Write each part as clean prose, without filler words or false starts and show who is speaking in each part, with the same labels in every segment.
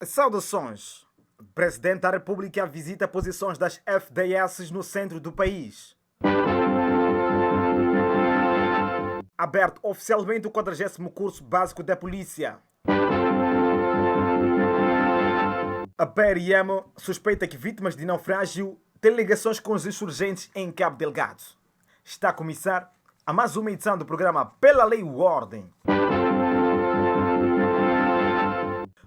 Speaker 1: Saudações! Presidente da República visita posições das FDS no centro do país. Aberto oficialmente o 40º curso básico da polícia. A PRM suspeita que vítimas de naufrágio têm ligações com os insurgentes em Cabo Delgado. Está a começar a mais uma edição do programa Pela Lei e Ordem.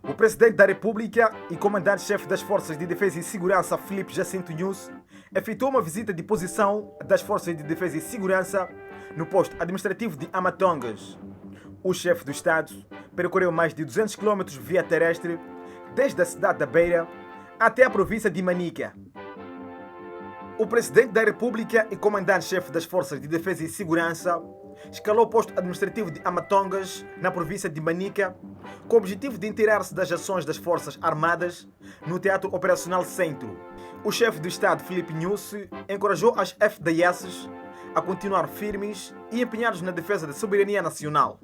Speaker 1: O Presidente da República e Comandante-Chefe das Forças de Defesa e Segurança, Filipe Jacinto Nunes, efetuou uma visita de posição das Forças de Defesa e Segurança no posto administrativo de Amatongas. O chefe do Estado percorreu mais de 200 km via terrestre, desde a cidade da Beira até a província de Manica. O Presidente da República e Comandante-Chefe das Forças de Defesa e Segurança escalou o posto administrativo de Amatongas, na província de Manica, com o objetivo de inteirar-se das ações das Forças Armadas no Teatro Operacional Centro. O chefe do Estado, Filipe Nunes, encorajou as FDS a continuar firmes e empenhados na defesa da soberania nacional.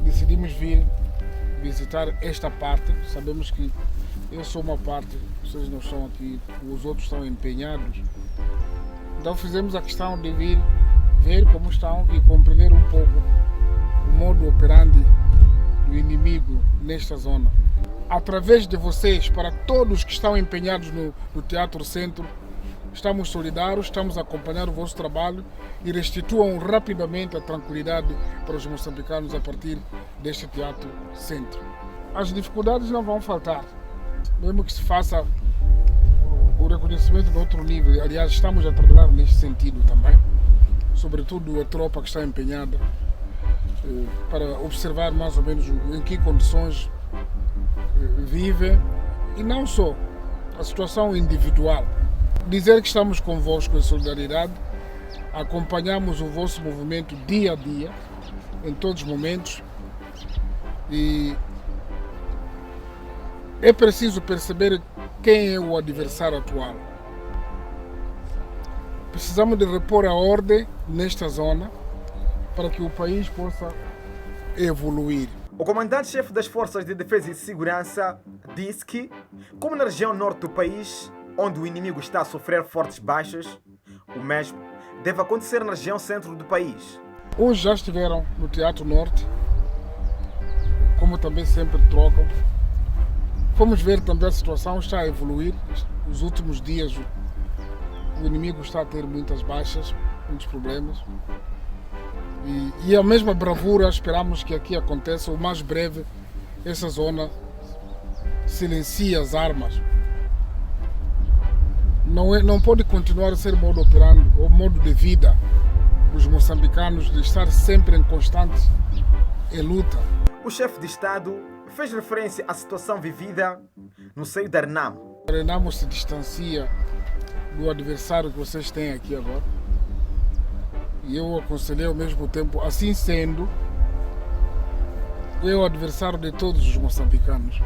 Speaker 2: Decidimos vir visitar esta parte. Sabemos que eu sou uma parte, vocês não estão aqui, os outros estão empenhados. Então fizemos a questão de vir ver como estão e compreender um pouco o modo operandi do inimigo nesta zona. Através de vocês, para todos que estão empenhados no Teatro Centro, estamos solidários, estamos a acompanhar o vosso trabalho e restituam rapidamente a tranquilidade para os moçambicanos a partir deste Teatro Centro. As dificuldades não vão faltar, mesmo que se faça o reconhecimento de outro nível. Aliás, estamos a trabalhar neste sentido também, sobretudo a tropa que está empenhada para observar mais ou menos em que condições vive, e não só a situação individual. Dizer que estamos convosco em solidariedade, acompanhamos o vosso movimento dia a dia, em todos os momentos, e é preciso perceber quem é o adversário atual. Precisamos de repor a ordem nesta zona para que o país possa evoluir.
Speaker 1: O comandante-chefe das Forças de Defesa e Segurança disse que, como na região norte do país, onde o inimigo está a sofrer fortes baixas, o mesmo deve acontecer na região centro do país.
Speaker 2: Uns já estiveram no Teatro Norte, como também sempre trocam. Vamos ver também a situação está a evoluir. Nos últimos dias o inimigo está a ter muitas baixas, muitos problemas. E a mesma bravura esperamos que aqui aconteça o mais breve. Essa zona silencie as armas. Não pode continuar a ser modo operando ou modo de vida dos moçambicanos, de estar sempre em constante luta.
Speaker 1: O chefe de Estado fez referência à situação vivida no seio da Renamo.
Speaker 2: A Renamo se distancia do adversário que vocês têm aqui agora. E eu aconselhei ao mesmo tempo, assim sendo, é o adversário de todos os moçambicanos.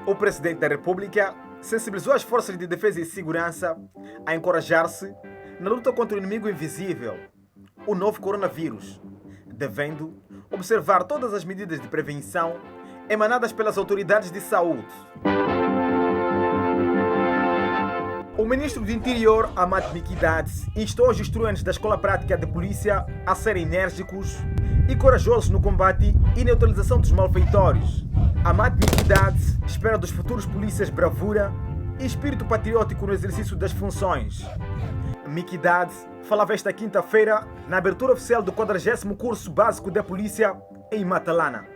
Speaker 1: O Presidente da República sensibilizou as Forças de Defesa e Segurança a encorajar-se na luta contra o inimigo invisível, o novo coronavírus, devendo observar todas as medidas de prevenção emanadas pelas autoridades de saúde. O ministro do Interior, Amad Mikidad, instou os instruentes da Escola Prática de Polícia a serem enérgicos e corajosos no combate e neutralização dos malfeitores. Amad Mikidad espera dos futuros polícias bravura e espírito patriótico no exercício das funções. Mikidad falava esta quinta-feira na abertura oficial do 40º curso básico da polícia em Matalana.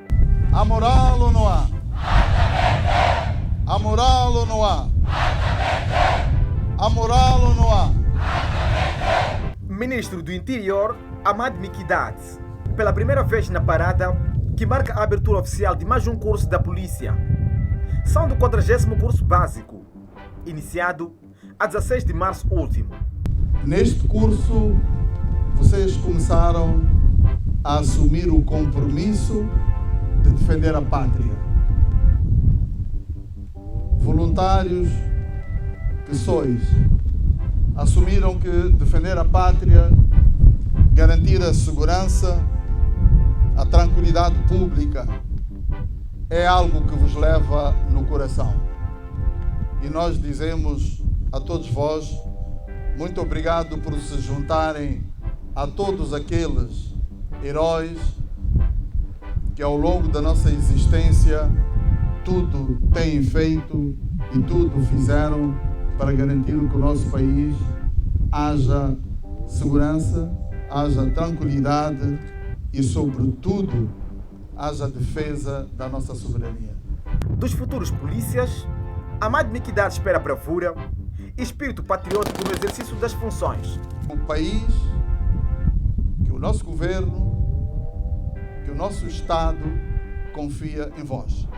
Speaker 3: A moral ou não há? A moral ou não há? A moral ou não há?
Speaker 1: Ministro do Interior, Amad Mikidad, pela primeira vez na parada que marca a abertura oficial de mais um curso da polícia. São do 40º curso básico, iniciado a 16 de março último.
Speaker 3: Neste curso, vocês começaram a assumir o compromisso de defender a pátria. Voluntários que sois, assumiram que defender a pátria, garantir a segurança, a tranquilidade pública, é algo que vos leva no coração. E nós dizemos a todos vós, muito obrigado por se juntarem a todos aqueles heróis que ao longo da nossa existência tudo têm feito e tudo fizeram para garantir que o nosso país haja segurança, haja tranquilidade e, sobretudo, haja defesa da nossa soberania.
Speaker 1: Dos futuros polícias, a mais dignidade espera bravura e espírito patriótico no exercício das funções.
Speaker 3: O país, que o nosso governo, que o nosso Estado confia em vós.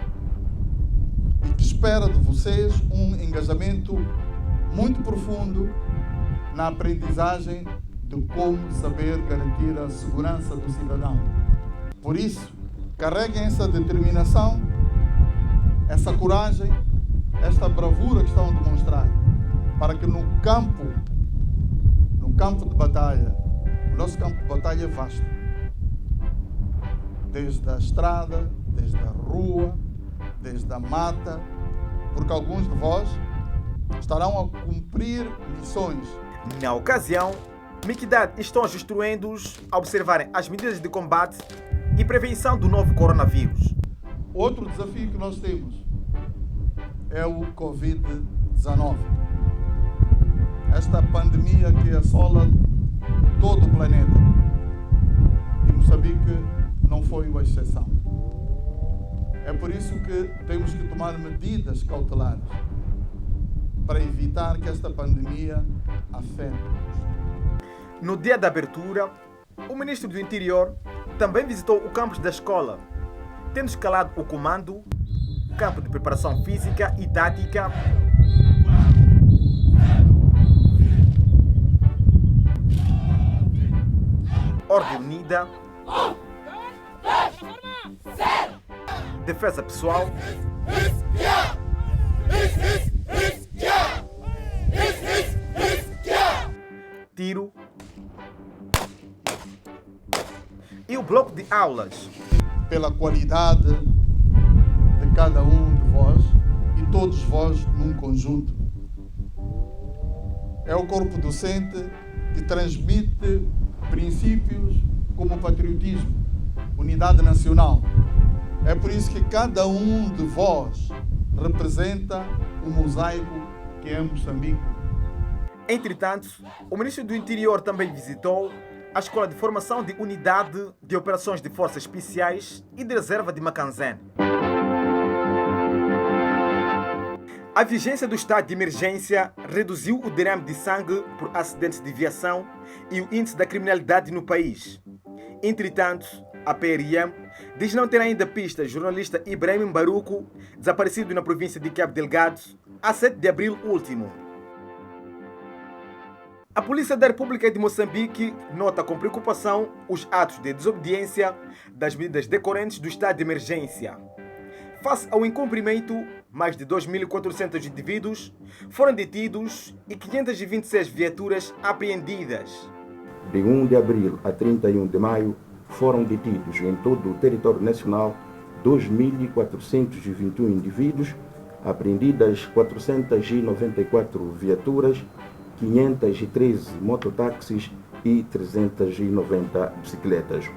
Speaker 3: E que espera de vocês um engajamento muito profundo na aprendizagem de como saber garantir a segurança do cidadão. Por isso, carreguem essa determinação, essa coragem, esta bravura que estão a demonstrar, para que no campo de batalha, o nosso campo de batalha é vasto. Desde a estrada, desde a rua, desde a mata, porque alguns de vós estarão a cumprir missões.
Speaker 1: Na ocasião, Miquidad e estão os instruendos a observarem as medidas de combate e prevenção do novo coronavírus.
Speaker 3: Outro desafio que nós temos é o Covid-19. Esta pandemia que assola todo o planeta. E Moçambique não foi uma exceção. É por isso que temos que tomar medidas cautelares para evitar que esta pandemia afete-nos.
Speaker 1: No dia da abertura, o ministro do Interior também visitou o campus da escola, tendo escalado o comando, campo de preparação física e tática, ordem unida, defesa pessoal, tiro e o bloco de aulas.
Speaker 3: Pela qualidade de cada um de vós e todos vós num conjunto. É o corpo docente que transmite princípios como o patriotismo, unidade nacional. É por isso que cada um de vós representa o mosaico que é Moçambique.
Speaker 1: Entretanto, o ministro do Interior também visitou a Escola de Formação de Unidade de Operações de Forças Especiais e de Reserva de Macanzene. A vigência do estado de emergência reduziu o derrame de sangue por acidentes de viação e o índice da criminalidade no país. Entretanto, a PRM diz não ter ainda pistas jornalista Ibrahim Mbaruku, desaparecido na província de Cabo Delgado, a 7 de abril último. A Polícia da República de Moçambique nota com preocupação os atos de desobediência das medidas decorrentes do estado de emergência. Face ao incumprimento, mais de 2.400 indivíduos foram detidos e 526 viaturas apreendidas.
Speaker 4: De 1 de abril a 31 de maio, foram detidos em todo o território nacional 2.421 indivíduos, apreendidas 494 viaturas, 513 mototáxis e 390 bicicletas.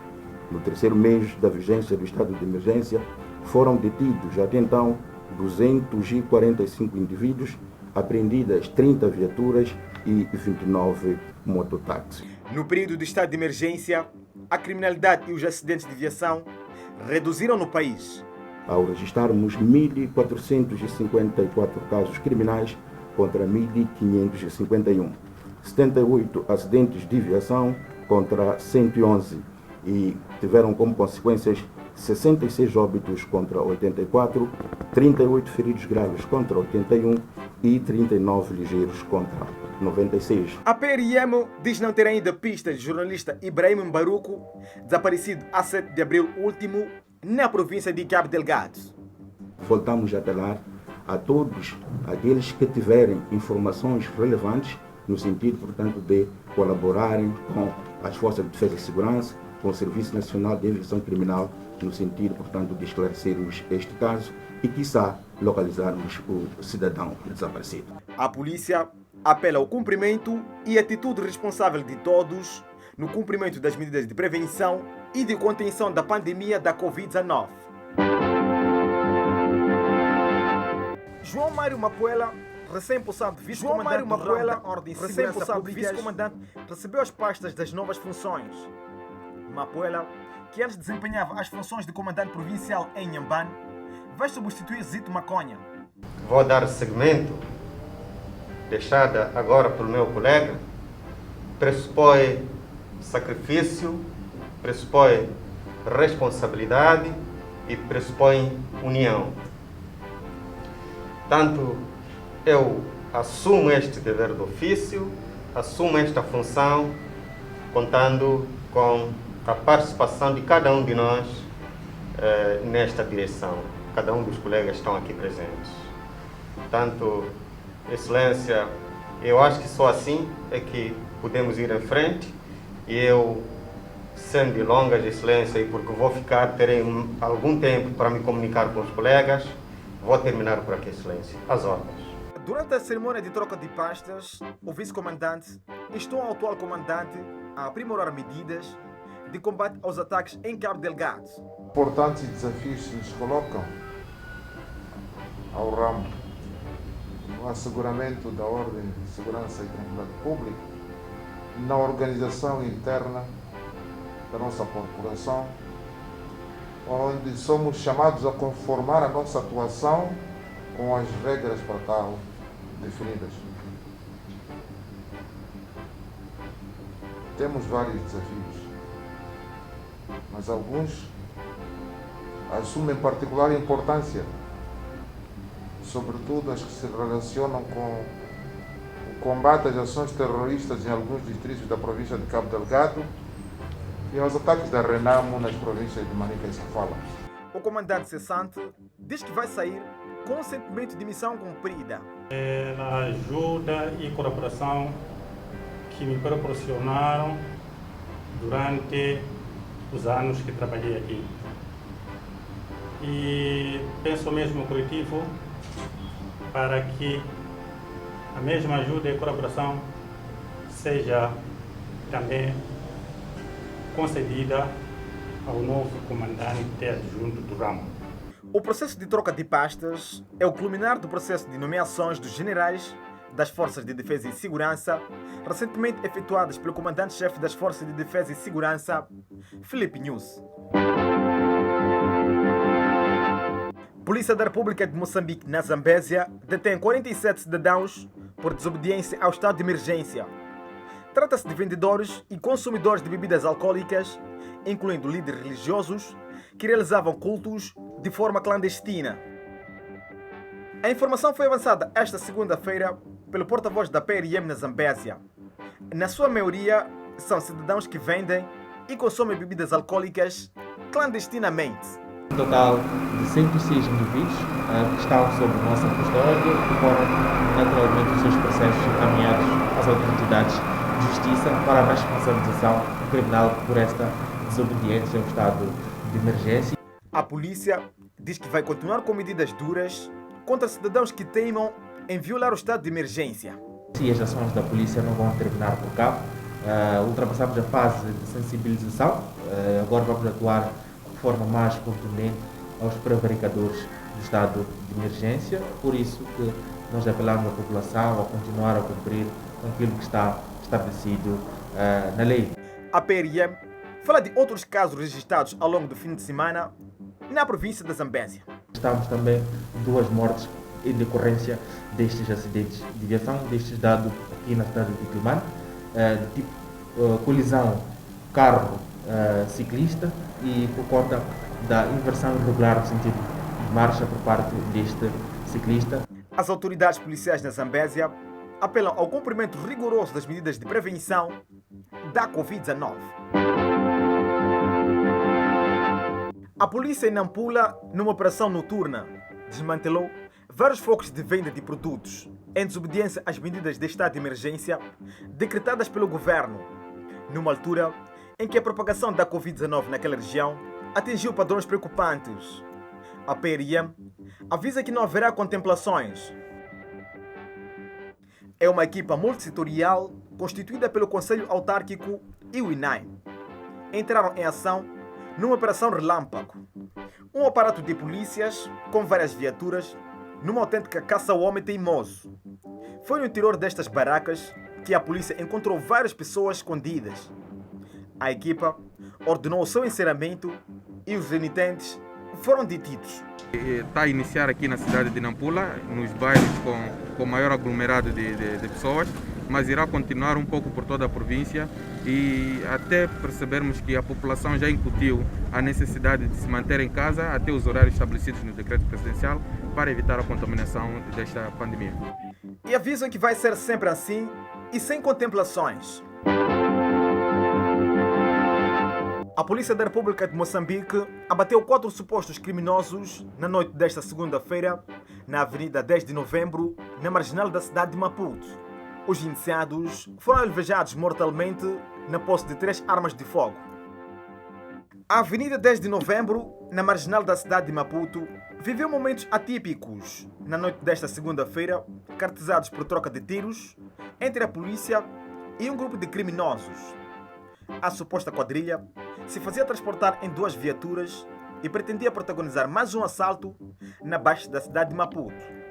Speaker 4: No terceiro mês da vigência do estado de emergência, foram detidos até então 245 indivíduos, apreendidas 30 viaturas e 29 mototáxis.
Speaker 1: No período do estado de emergência, a criminalidade e os acidentes de viação reduziram no país.
Speaker 4: Ao registrarmos 1.454 casos criminais contra 1.551, 78 acidentes de viação contra 111 e tiveram como consequências 66 óbitos contra 84, 38 feridos graves contra 81 e 39 ligeiros contra 96.
Speaker 1: A PRM diz não ter ainda pistas de jornalista Ibrahim Mbaruku, desaparecido a 7 de abril último, na província de Cabo Delgado.
Speaker 4: Voltamos a apelar a todos aqueles que tiverem informações relevantes no sentido, portanto, de colaborarem com as Forças de Defesa e Segurança, com o Serviço Nacional de Investigação Criminal, no sentido, portanto, de esclarecermos este caso e, quiçá, localizarmos o cidadão desaparecido.
Speaker 1: A polícia apela ao cumprimento e atitude responsável de todos no cumprimento das medidas de prevenção e de contenção da pandemia da Covid-19. João Mário Mapuela, recém-possado vice-comandante da Ordem de Segurança Pública, vice-comandante, recebeu as pastas das novas funções. Mapuela, que antes desempenhava as funções de comandante provincial em Inhambane, vai substituir Zito Maconha.
Speaker 5: Vou dar seguimento, deixada agora pelo meu colega, pressupõe sacrifício, pressupõe responsabilidade e pressupõe união. Tanto eu assumo este dever de ofício, assumo esta função, contando com a participação de cada um de nós nesta direção. Cada um dos colegas estão aqui presentes. Portanto, Excelência, eu acho que só assim é que podemos ir em frente e eu, sem delongas, Excelência, e porque vou terei algum tempo para me comunicar com os colegas, vou terminar por aqui, Excelência. Às ordens.
Speaker 1: Durante a cerimônia de troca de pastas, o vice-comandante instou ao atual comandante a aprimorar medidas de combate aos ataques em Cabo Delgado.
Speaker 6: Importantes desafios se nos colocam ao ramo no asseguramento da ordem de segurança e tranquilidade pública, na organização interna da nossa corporação, onde somos chamados a conformar a nossa atuação com as regras para tal definidas. Temos vários desafios, mas alguns assumem particular importância, sobretudo as que se relacionam com o combate às ações terroristas em alguns distritos da província de Cabo Delgado e aos ataques da Renamo nas províncias de Manica e Sofala.
Speaker 1: O comandante cessante diz que vai sair com um sentimento de missão cumprida.
Speaker 7: Pela ajuda e colaboração que me proporcionaram durante os anos que trabalhei aqui. E penso mesmo coletivo para que a mesma ajuda e colaboração seja também concedida ao novo comandante adjunto do ramo.
Speaker 1: O processo de troca de pastas é o culminar do processo de nomeações dos generais das Forças de Defesa e Segurança, recentemente efetuadas pelo comandante-chefe das Forças de Defesa e Segurança, Filipe Nunes. Polícia da República de Moçambique, na Zambésia, detém 47 cidadãos por desobediência ao estado de emergência. Trata-se de vendedores e consumidores de bebidas alcoólicas, incluindo líderes religiosos, que realizavam cultos de forma clandestina. A informação foi avançada esta segunda-feira pelo porta-voz da PRM na Zambésia. Na sua maioria, são cidadãos que vendem e consomem bebidas alcoólicas clandestinamente.
Speaker 8: Um total de 106 indivíduos que estão sob nossa custódia e foram naturalmente os seus processos encaminhados às autoridades de justiça para a responsabilização criminal por esta desobediência ao estado de emergência.
Speaker 1: A polícia diz que vai continuar com medidas duras contra cidadãos que teimam em violar o estado de emergência.
Speaker 8: Se as ações da polícia não vão terminar por cá, ultrapassamos a fase de sensibilização, agora vamos atuar de forma mais contundente aos prevaricadores do estado de emergência, por isso que nós apelamos à população a continuar a cumprir aquilo que está estabelecido na lei.
Speaker 1: A PRM fala de outros casos registrados ao longo do fim de semana na província da Zambésia.
Speaker 8: Estamos também 2 mortes em decorrência destes acidentes de viação, destes dados aqui na cidade de Quelimane, de tipo colisão carro-ciclista e por conta da inversão irregular no sentido de marcha por parte deste ciclista.
Speaker 1: As autoridades policiais na Zambésia apelam ao cumprimento rigoroso das medidas de prevenção da Covid-19. A polícia em Nampula, numa operação noturna, desmantelou vários focos de venda de produtos em desobediência às medidas de estado de emergência decretadas pelo governo, numa altura em que a propagação da Covid-19 naquela região atingiu padrões preocupantes. A PRM avisa que não haverá contemplações. É uma equipa multissetorial constituída pelo Conselho Autárquico e o INAI. Entraram em ação numa operação relâmpago. Um aparato de polícias com várias viaturas numa autêntica caça ao homem teimoso. Foi no interior destas barracas que a polícia encontrou várias pessoas escondidas. A equipa ordenou o seu encerramento e os renitentes foram detidos.
Speaker 9: Está a iniciar aqui na cidade de Nampula, nos bairros com maior aglomerado de pessoas, mas irá continuar um pouco por toda a província e até percebermos que a população já incutiu a necessidade de se manter em casa até os horários estabelecidos no decreto presidencial para evitar a contaminação desta pandemia.
Speaker 1: E avisam que vai ser sempre assim e sem contemplações. A Polícia da República de Moçambique abateu 4 supostos criminosos na noite desta segunda-feira na Avenida 10 de Novembro, na marginal da cidade de Maputo. Os iniciados foram alvejados mortalmente na posse de 3 armas de fogo. A Avenida 10 de Novembro, na marginal da cidade de Maputo, viveu momentos atípicos na noite desta segunda-feira, caracterizados por troca de tiros entre a polícia e um grupo de criminosos. A suposta quadrilha se fazia transportar em 2 viaturas e pretendia protagonizar mais um assalto na baixa da cidade de Maputo.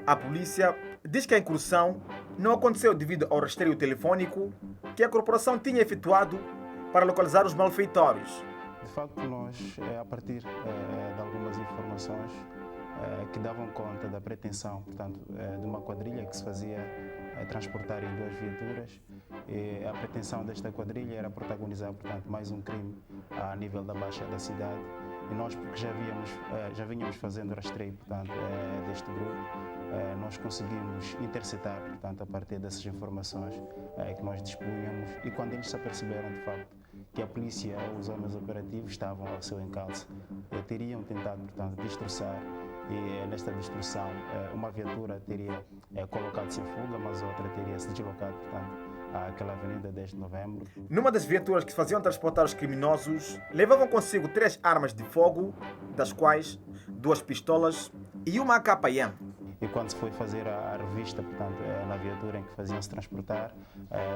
Speaker 1: A polícia diz que a incursão não aconteceu devido ao rastreio telefônico que a corporação tinha efetuado para localizar os malfeitores.
Speaker 10: De facto, nós, a partir de algumas informações que davam conta da pretensão, portanto, de uma quadrilha que se fazia transportar em 2 viaturas, a pretensão desta quadrilha era protagonizar, portanto, mais um crime a nível da baixa da cidade. E nós, porque já vínhamos fazendo rastreio, portanto, deste grupo, nós conseguimos interceptar, portanto, a partir dessas informações que nós dispunhamos, e quando eles se aperceberam, de facto, que a polícia ou os homens operativos estavam ao seu encalço, teriam tentado, portanto, destroçar, e nesta destruição uma viatura teria colocado-se em fuga, mas outra teria se deslocado, portanto, àquela avenida 10 de Novembro.
Speaker 1: Numa das viaturas que se faziam transportar os criminosos, levavam consigo 3 armas de fogo, das quais 2 pistolas e uma AKM.
Speaker 10: E quando se foi fazer a revista, portanto, na viatura em que faziam-se transportar,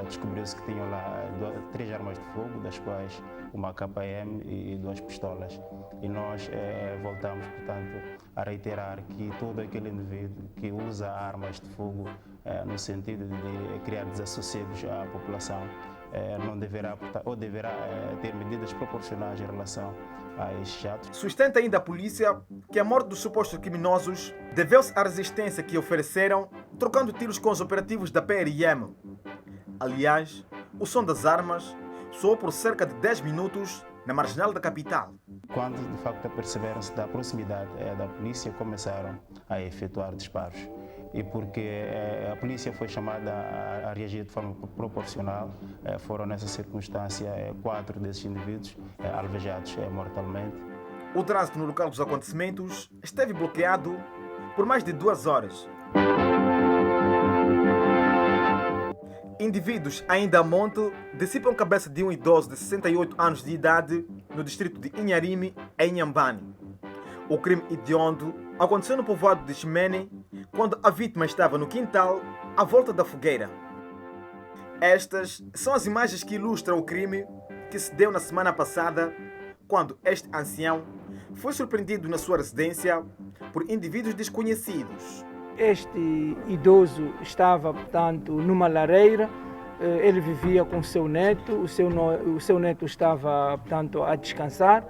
Speaker 10: descobriu-se que tinham lá 3 armas de fogo, das quais uma AKM e 2 pistolas. E nós voltamos, portanto, a reiterar que todo aquele indivíduo que usa armas de fogo no sentido de criar desassosegos à população, não deverá, ou deverá ter medidas proporcionais em relação a estes atos.
Speaker 1: Sustenta ainda a polícia que a morte dos supostos criminosos deveu-se à resistência que ofereceram, trocando tiros com os operativos da PRM. Aliás, o som das armas soou por cerca de 10 minutos na marginal da capital.
Speaker 10: Quando de facto aperceberam-se da proximidade da polícia, começaram a efetuar disparos. E porque a polícia foi chamada a reagir de forma proporcional, foram nessa circunstância 4 desses indivíduos alvejados mortalmente.
Speaker 1: O trânsito no local dos acontecimentos esteve bloqueado por mais de 2 horas. Indivíduos ainda a monte dissipam a cabeça de um idoso de 68 anos de idade no distrito de Inharime, em Inhambane. O crime hediondo aconteceu no povoado de Ximene, quando a vítima estava no quintal, à volta da fogueira. Estas são as imagens que ilustram o crime que se deu na semana passada, quando este ancião foi surpreendido na sua residência por indivíduos desconhecidos.
Speaker 11: Este idoso estava, portanto, numa lareira, ele vivia com o seu neto, o seu neto estava, portanto, a descansar.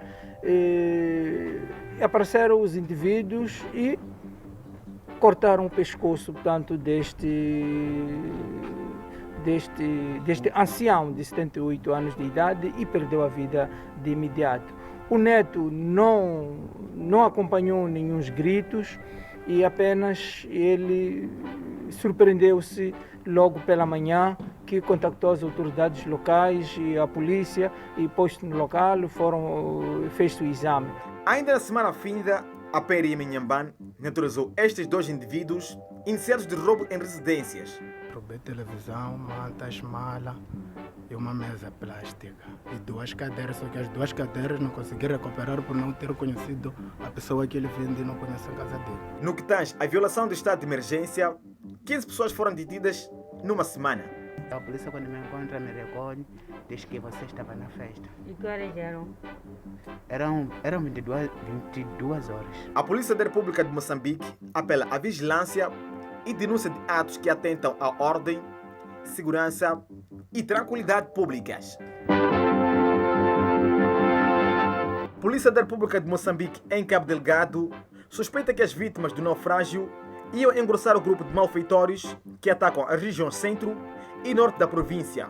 Speaker 11: Apareceram os indivíduos e cortaram o pescoço, portanto, deste ancião de 78 anos de idade e perdeu a vida de imediato. O neto não acompanhou nenhum gritos e apenas ele surpreendeu-se logo pela manhã, que contactou as autoridades locais e a polícia, e posto no local fez o exame.
Speaker 1: Ainda na semana finda, a PRM Inhambane neutralizou estes 2 indivíduos iniciados de roubo em residências.
Speaker 10: Roubei televisão, mantas, mala e uma mesa plástica e 2 cadeiras, só que as 2 cadeiras não consegui recuperar por não ter conhecido a pessoa que ele vende e não conhece a casa dele.
Speaker 1: No que tange à violação do estado de emergência, 15 pessoas foram detidas numa semana.
Speaker 12: A polícia, quando me encontra, me recolhe, diz que você estava na festa.
Speaker 13: E que horas eram?
Speaker 12: Eram 22 horas.
Speaker 1: A Polícia da República de Moçambique apela à vigilância e denúncia de atos que atentam à ordem, segurança e tranquilidade públicas. Polícia da República de Moçambique, em Cabo Delgado, suspeita que as vítimas do naufrágio iam engrossar o grupo de malfeitores que atacam a região centro e norte da província.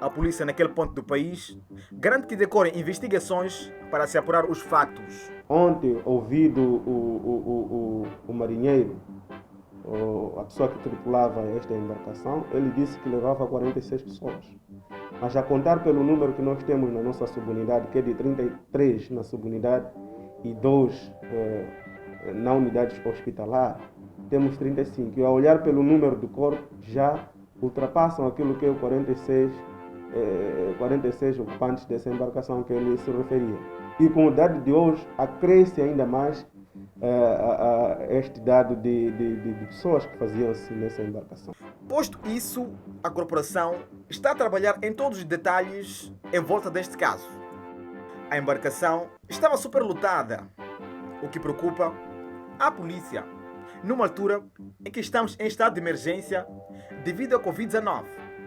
Speaker 1: A polícia naquele ponto do país garante que decorrem investigações para se apurar os factos.
Speaker 14: Ontem, ouvido o marinheiro, a pessoa que tripulava esta embarcação, ele disse que levava 46 pessoas. Mas a contar pelo número que nós temos na nossa subunidade, que é de 33 na subunidade e 2 na unidade hospitalar, temos 35. E ao olhar pelo número do corpo, já ultrapassam aquilo que é o 46 ocupantes dessa embarcação que ele se referia. E com o dado de hoje, acresce ainda mais este dado de pessoas que faziam-se nessa embarcação.
Speaker 1: Posto isso, a corporação está a trabalhar em todos os detalhes em volta deste caso. A embarcação estava superlotada, o que preocupa a polícia, numa altura em que estamos em estado de emergência devido à Covid-19.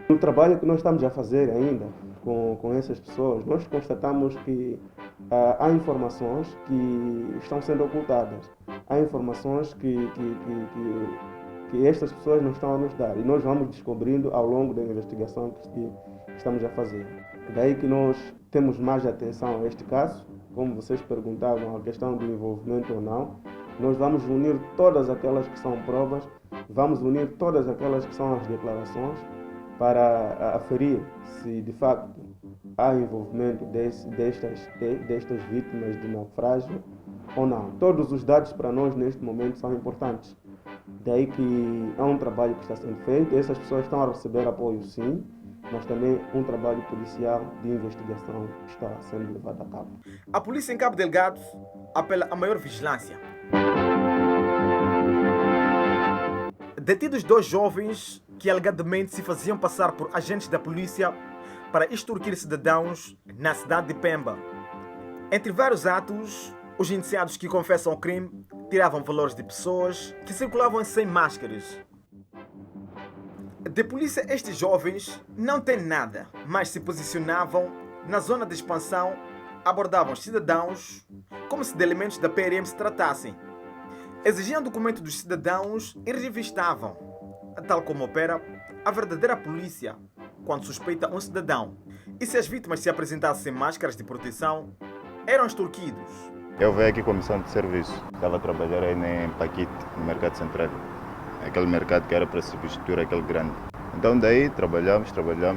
Speaker 14: No trabalho que nós estamos a fazer ainda com essas pessoas, nós constatamos que há informações que estão sendo ocultadas. Há informações que estas pessoas não estão a nos dar. E nós vamos descobrindo ao longo da investigação que estamos a fazer. Daí que nós temos mais atenção a este caso. Como vocês perguntavam, a questão do envolvimento ou não. Nós vamos unir todas aquelas que são provas, vamos unir todas aquelas que são as declarações para aferir se de facto há envolvimento destas vítimas de naufrágio ou não. Todos os dados para nós neste momento são importantes. Daí que há um trabalho que está sendo feito, essas pessoas estão a receber apoio sim, mas também um trabalho policial de investigação que está sendo levado a cabo.
Speaker 1: A polícia em Cabo Delgado apela a maior vigilância. Detidos 2 jovens que alegadamente se faziam passar por agentes da polícia para extorquir cidadãos na cidade de Pemba. Entre vários atos, os indiciados que confessam o crime tiravam valores de pessoas que circulavam sem máscaras. De polícia, estes jovens não têm nada, mas se posicionavam na zona de expansão, abordavam os cidadãos como se de elementos da PRM se tratassem. Exigiam documento dos cidadãos e revistavam, tal como opera a verdadeira polícia quando suspeita um cidadão. E se as vítimas se apresentassem sem máscaras de proteção, eram extorquidos.
Speaker 15: Eu venho aqui com missão de serviço. Estava a trabalhar aí em Paquite, no Mercado Central. Aquele mercado que era para substituir aquele grande. Então daí trabalhamos.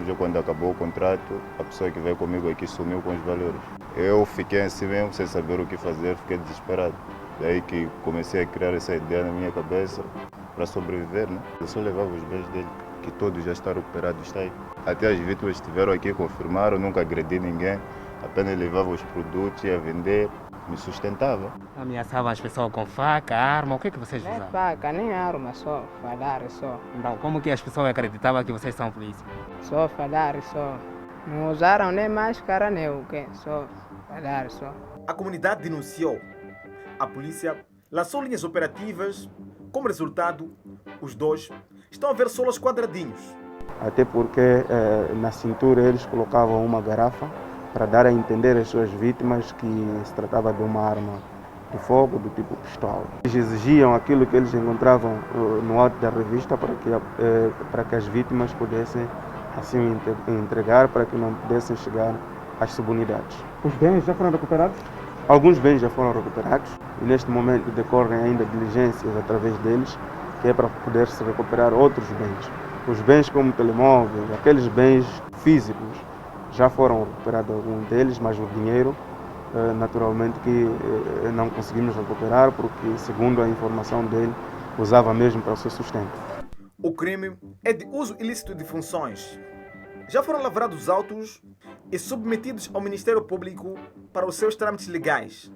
Speaker 15: Eu quando acabou o contrato, a pessoa que veio comigo aqui sumiu com os valores. Eu fiquei assim mesmo, sem saber o que fazer, fiquei desesperado. Daí que comecei a criar essa ideia na minha cabeça para sobreviver, né? Eu só levava os bens dele, que todos já estão recuperados, está aí. Até as vítimas estiveram aqui, confirmaram, nunca agredi ninguém, apenas levava os produtos, ia vender, me sustentava.
Speaker 16: Ameaçavam as pessoas com faca, arma, o que vocês usavam?
Speaker 12: Nem faca, nem arma, só falar só.
Speaker 16: Então, como que as pessoas acreditavam que vocês são polícia?
Speaker 12: Só falar só. Não usaram nem máscara, nem o quê, só falar só.
Speaker 1: A comunidade denunciou. A polícia lançou linhas operativas. Como resultado, os 2 estão a ver solos quadradinhos.
Speaker 14: Até porque na cintura eles colocavam uma garrafa para dar a entender às suas vítimas que se tratava de uma arma de fogo do tipo pistola. Eles exigiam aquilo que eles encontravam no alto da revista para que as vítimas pudessem assim entregar, para que não pudessem chegar às subunidades.
Speaker 17: Os bens já foram recuperados?
Speaker 14: Alguns bens já foram recuperados e neste momento decorrem ainda diligências através deles, que é para poder-se recuperar outros bens. Os bens como telemóveis, aqueles bens físicos, já foram recuperados alguns deles, mas o dinheiro naturalmente que não conseguimos recuperar porque, segundo a informação dele, usava mesmo para o seu sustento.
Speaker 1: O crime é de uso ilícito de funções. Já foram lavrados autos e submetidos ao Ministério Público para os seus trâmites legais.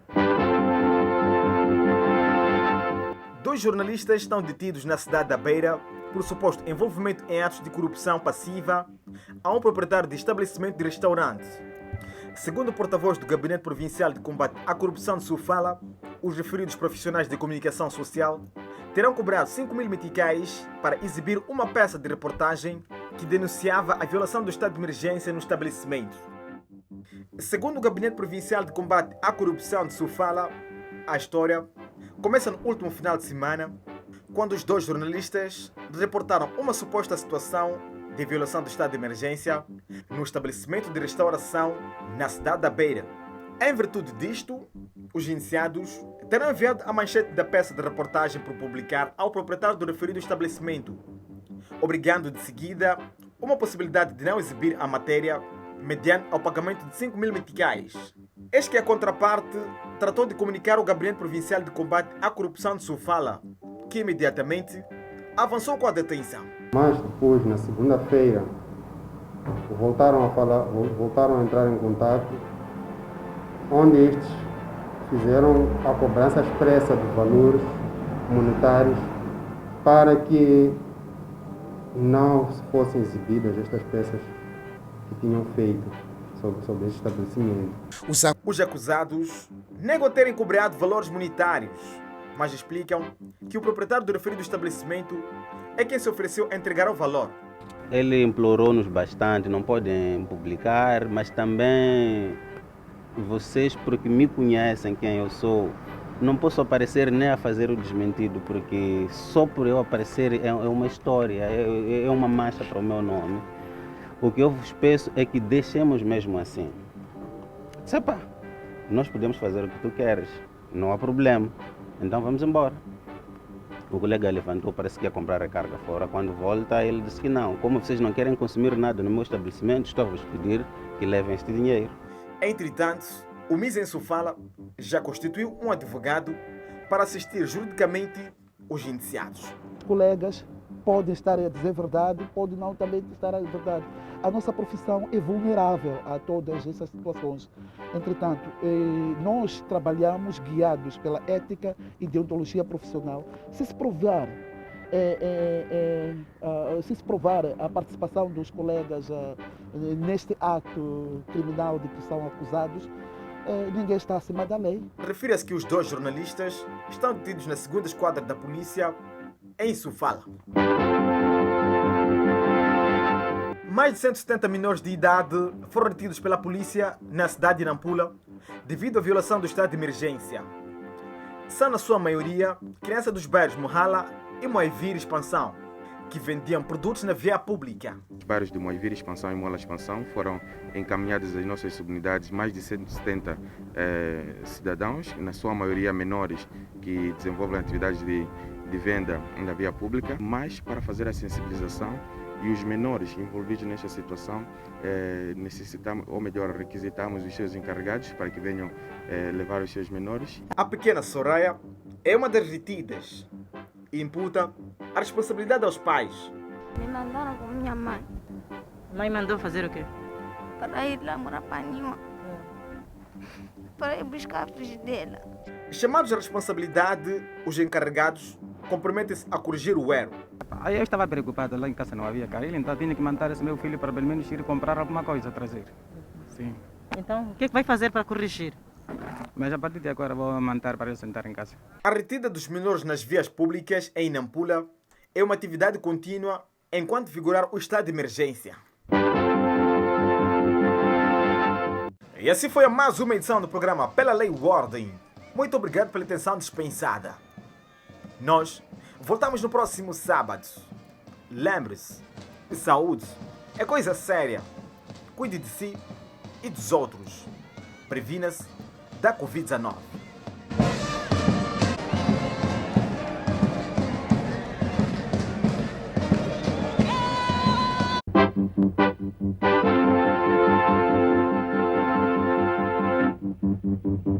Speaker 1: 2 jornalistas estão detidos na cidade da Beira por suposto envolvimento em atos de corrupção passiva a um proprietário de estabelecimento de restaurante. Segundo o porta-voz do Gabinete Provincial de Combate à Corrupção de Sofala, os referidos profissionais de comunicação social terão cobrado 5.000 meticais para exibir uma peça de reportagem que denunciava a violação do estado de emergência no estabelecimento. Segundo o Gabinete Provincial de Combate à Corrupção de Sofala, a história começa no último final de semana, quando os 2 jornalistas reportaram uma suposta situação de violação do estado de emergência no estabelecimento de restauração na cidade da Beira. Em virtude disto, os iniciados terão enviado a manchete da peça de reportagem por publicar ao proprietário do referido estabelecimento, obrigando de seguida uma possibilidade de não exibir a matéria mediante ao pagamento de 5.000 meticais. Eis que a contraparte tratou de comunicar ao Gabinete Provincial de Combate à Corrupção de Sofala, que imediatamente avançou com a detenção.
Speaker 13: Mas depois, na segunda-feira, voltaram a entrar em contato, onde estes fizeram a cobrança expressa de valores monetários para que não fossem exibidas estas peças que tinham feito sobre este estabelecimento.
Speaker 1: Os acusados negam terem cobrado valores monetários, mas explicam que o proprietário do referido estabelecimento é quem se ofereceu a entregar o valor.
Speaker 17: Ele implorou-nos bastante, não podem publicar, mas também vocês, porque me conhecem quem eu sou, não posso aparecer nem a fazer o desmentido, porque só por eu aparecer é uma história, é uma mancha para o meu nome. O que eu vos peço é que deixemos mesmo assim. Sepa, nós podemos fazer o que tu queres, não há problema, então vamos embora. O colega levantou, parece que ia comprar a carga fora. Quando volta, ele disse que não. Como vocês não querem consumir nada no meu estabelecimento, estou a vos pedir que levem este dinheiro.
Speaker 1: Entretanto, o MIS em Sofala já constituiu um advogado para assistir juridicamente os indiciados.
Speaker 18: Colegas podem estar a dizer verdade, podem não também estar a dizer verdade. A nossa profissão é vulnerável a todas essas situações. Entretanto, nós trabalhamos guiados pela ética e deontologia profissional. Se se provar a participação dos colegas neste ato criminal de que são acusados, ninguém está acima da lei.
Speaker 1: Refere-se que os 2 jornalistas estão detidos na 2ª Esquadra da Polícia em Sofala. Mais de 170 menores de idade foram detidos pela polícia na cidade de Nampula devido à violação do estado de emergência. São, na sua maioria, crianças dos bairros Mohala e Moivir Expansão, que vendiam produtos na via pública.
Speaker 9: Os bairros de Moivir Expansão e Mola Expansão foram encaminhados às nossas subunidades mais de 170 cidadãos, na sua maioria menores, que desenvolvem atividades de venda na via pública, mas para fazer a sensibilização. E os menores envolvidos nesta situação, necessitamos, ou melhor, requisitamos os seus encarregados para que venham levar os seus menores.
Speaker 1: A pequena Soraya é uma das detidas e imputa a responsabilidade aos pais.
Speaker 19: Me mandaram com minha mãe.
Speaker 20: Mãe mandou fazer o quê?
Speaker 19: Para ir lá morar para Nima. Para ir buscar a frigideira.
Speaker 1: Chamados à responsabilidade, os encarregados comprometem-se a corrigir o erro.
Speaker 16: Aí eu estava preocupado, lá em casa não havia carne, então tinha que mandar esse meu filho para pelo menos ir comprar alguma coisa, trazer. Sim.
Speaker 20: Então, o que vai fazer para corrigir?
Speaker 16: Mas a partir de agora vou mandar para eu sentar em casa.
Speaker 1: A retida dos menores nas vias públicas em Nampula é uma atividade contínua enquanto vigorar o estado de emergência. E assim foi mais uma edição do programa Pela Lei Ordem. Muito obrigado pela atenção dispensada. Nós voltamos no próximo sábado. Lembre-se, saúde é coisa séria. Cuide de si e dos outros. Previna-se da Covid-19.
Speaker 21: Música